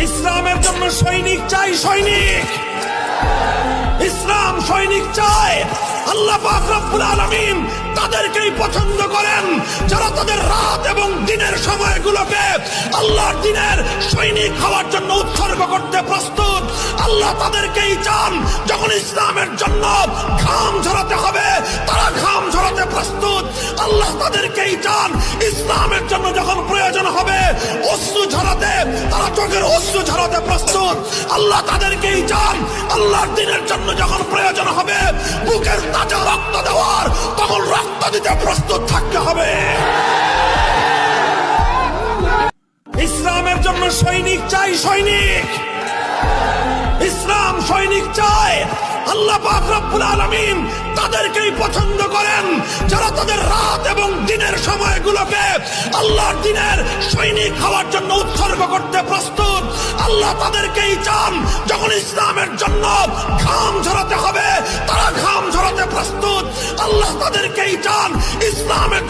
ইসলামের জন্য সৈনিক চাই, সৈনিক। ইসলাম সৈনিক চায়। আল্লাহ পাক রব্বুল আলামিন তাদেরকেই পছন্দ করেন যারা তাদের রাত এবং দিনের সময়গুলোকে আল্লাহর দিনের সৈনিক হওয়ার জন্য উৎসর্গ করতে প্রস্তুত। আল্লাহ তাদেরকেই চান যখন ইসলামের জন্য ঘাম ঝরাতে হবে তারা ঘাম ঝরাতে প্রস্তুত। আল্লাহ তাদেরকেই চান ইসলামের জন্য যখন প্রয়োজন হবে অশ্রু ঝরাতে তারা চোখের অশ্রু ঝরাতে প্রস্তুত। আল্লাহ তাদেরকেই চান আল্লাহর দিনের জন্য যখন প্রয়োজন হবে বুকের তাজা রক্ত দেওয়ার তখন রক্ত দিতে প্রস্তুত থাকতে হবে। ইসলামের জন্য সৈনিক চাই, সৈনিক। ইসলাম সৈনিক চায়। আল্লাহ পাক রব্বুল আলামিন তাদেরকেই পছন্দ করেন যারা তাদের রাত এবং দিনের সময়গুলোকে আল্লাহর দিনের সৈনিক হওয়ার জন্য উৎসর্গ করতে প্রস্তুত। আল্লাহ তাদেরকেই চান যখন ইসলামের জন্য ঘাম ঝরাতে হবে তারা ঘাম ঝরাতে প্রস্তুত। আল্লাহ তাদেরকেই চান ইসলামের